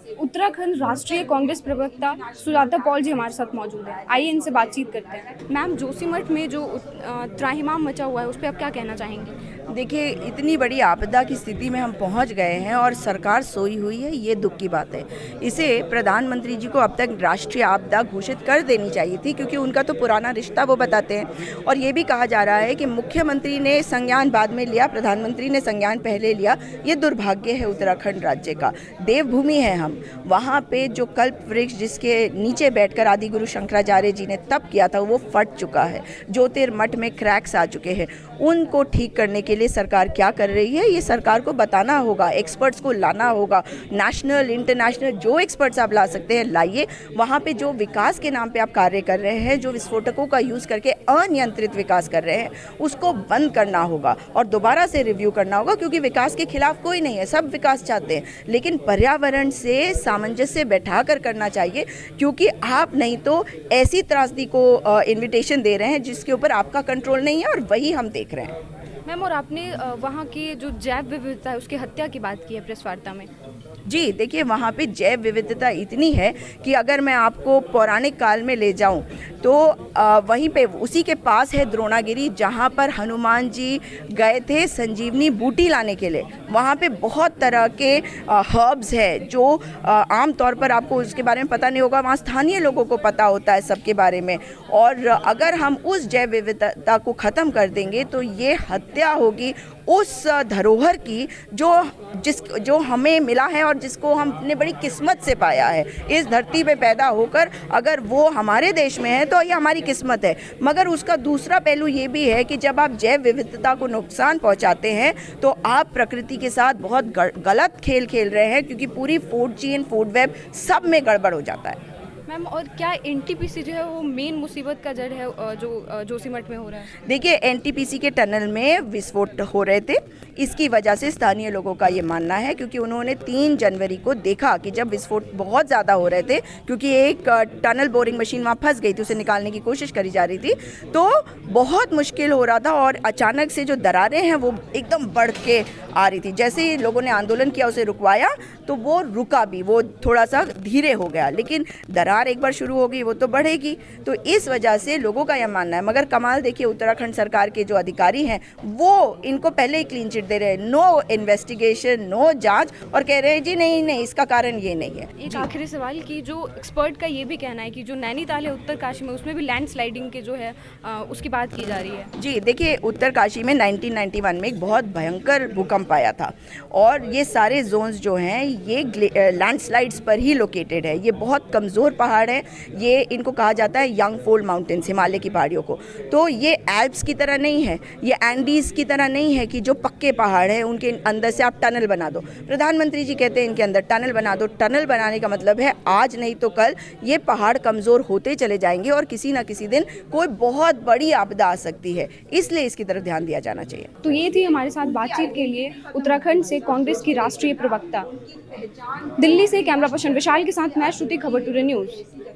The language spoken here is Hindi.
उत्तराखंड राष्ट्रीय कांग्रेस प्रवक्ता सुजाता पॉल जी हमारे साथ मौजूद है। आइए इनसे बातचीत करते हैं। मैम, जोशीमठ में जो त्राहिमाम मचा हुआ है उस पर आप क्या कहना चाहेंगी? देखिए, इतनी बड़ी आपदा की स्थिति में हम पहुंच गए हैं और सरकार सोई हुई है, ये दुख की बात है। इसे प्रधानमंत्री जी को अब तक राष्ट्रीय आपदा घोषित कर देनी चाहिए थी, क्योंकि उनका तो पुराना रिश्ता वो बताते हैं। और ये भी कहा जा रहा है कि मुख्यमंत्री ने संज्ञान बाद में लिया, प्रधानमंत्री ने संज्ञान पहले लिया। ये दुर्भाग्य है उत्तराखंड राज्य का। देवभूमि है हम, वहाँ पे जो कल्प वृक्ष जिसके नीचे बैठकर आदि गुरु शंकराचार्य जी ने तप किया था वो फट चुका है। ज्योतिर्मठ में क्रैक्स आ चुके हैं। उनको ठीक करने के लिए सरकार क्या कर रही है, ये सरकार को बताना होगा, एक्सपर्ट्स को लाना होगा। नेशनल इंटरनेशनल जो एक्सपर्ट्स आप ला सकते हैं लाइए। वहाँ पे जो विकास के नाम पे आप कार्य कर रहे हैं, जो विस्फोटकों का यूज़ करके अनियंत्रित विकास कर रहे हैं, उसको बंद करना होगा और दोबारा से रिव्यू करना होगा। क्योंकि विकास के खिलाफ कोई नहीं है, सब विकास चाहते हैं, लेकिन पर्यावरण से सामंजस्य बैठा कर करना चाहिए। क्योंकि आप नहीं तो ऐसी त्रासदी को इन्विटेशन दे रहे हैं जिसके ऊपर आपका कंट्रोल नहीं है, और वही हम देख रहे हैं। मैम, और आपने वहाँ की जो जैव विविधता है उसकी हत्या की बात की है प्रेस वार्ता में। जी देखिए, वहाँ पे जैव विविधता इतनी है कि अगर मैं आपको पौराणिक काल में ले जाऊँ तो वहीं पे उसी के पास है द्रोणागिरी, जहाँ पर हनुमान जी गए थे संजीवनी बूटी लाने के लिए। वहाँ पे बहुत तरह के हर्ब्स है जो आम तौर पर आपको उसके बारे में पता नहीं होगा, वहाँ स्थानीय लोगों को पता होता है सबके बारे में। और अगर हम उस जैव विविधता को ख़त्म कर देंगे तो ये हत्या होगी उस धरोहर की जो हमें मिला है और जिसको हमने बड़ी किस्मत से पाया है इस धरती पे पैदा होकर। अगर वो हमारे देश में है तो ये हमारी किस्मत है। मगर उसका दूसरा पहलू ये भी है कि जब आप जैव विविधता को नुकसान पहुंचाते हैं तो आप प्रकृति के साथ बहुत गलत खेल खेल रहे हैं, क्योंकि पूरी फूड चेन, फूड वेब सब में गड़बड़ हो जाता है। मैम, और क्या एनटीपीसी जो है वो मेन मुसीबत का जड़ है जो जोशीमठ में हो रहा है? देखिए, एनटीपीसी के टनल में विस्फोट हो रहे थे, इसकी वजह से स्थानीय लोगों का ये मानना है। क्योंकि उन्होंने 3 जनवरी को देखा कि जब विस्फोट बहुत ज़्यादा हो रहे थे, क्योंकि एक टनल बोरिंग मशीन वहाँ फंस गई थी, उसे निकालने की कोशिश करी जा रही थी, तो बहुत मुश्किल हो रहा था। और अचानक से जो दरारें हैं वो एकदम बढ़ के आ रही थी। जैसे ही लोगों ने आंदोलन किया, उसे रुकवाया तो वो रुका भी, वो थोड़ा सा धीरे हो गया। लेकिन दरार एक बार शुरू हो गई वो तो बढ़ेगी। तो इस वजह से लोगों का यह मानना है। मगर कमाल देखिए, उत्तराखंड सरकार के जो अधिकारी हैं वो इनको पहले ही क्लीन चिट दे रहे हैं, नो इन्वेस्टिगेशन, नो जांच, और कह रहे हैं जी नहीं नहीं इसका कारण ये नहीं है। एक आखिरी सवाल कि जो एक्सपर्ट का ये भी कहना है कि जो नैनीताल है उत्तरकाशी में, उसमें भी लैंडस्लाइडिंग के जो है उसकी बात की जा रही है। जी देखिए, उत्तरकाशी में 1991 में एक बहुत भयंकर भूकंप आया था, और ये सारे जोन्स जो हैं ये लैंडस्लाइड्स पर ही लोकेटेड है। ये बहुत कमज़ोर पहाड़ है। ये इनको कहा जाता है यंग फोल्ड माउंटेन्स, हिमालय की पहाड़ियों को। तो ये एल्प्स की तरह नहीं है, ये एंडीज़ की तरह नहीं है कि जो पक्के पहाड़ हैं उनके अंदर से आप टनल बना दो। प्रधानमंत्री जी कहते हैं इनके अंदर टनल बना दो। टनल बनाने का मतलब है आज नहीं तो कल ये पहाड़ कमज़ोर होते चले जाएंगे और किसी ना किसी दिन कोई बहुत बड़ी आपदा आ सकती है। इसलिए इसकी तरफ ध्यान दिया जाना चाहिए। तो ये थी हमारे साथ बातचीत के लिए उत्तराखंड से कांग्रेस की राष्ट्रीय प्रवक्ता। दिल्ली से कैमरा पर्सन विशाल के साथ मैं श्रुति, खबर टुडे न्यूज़।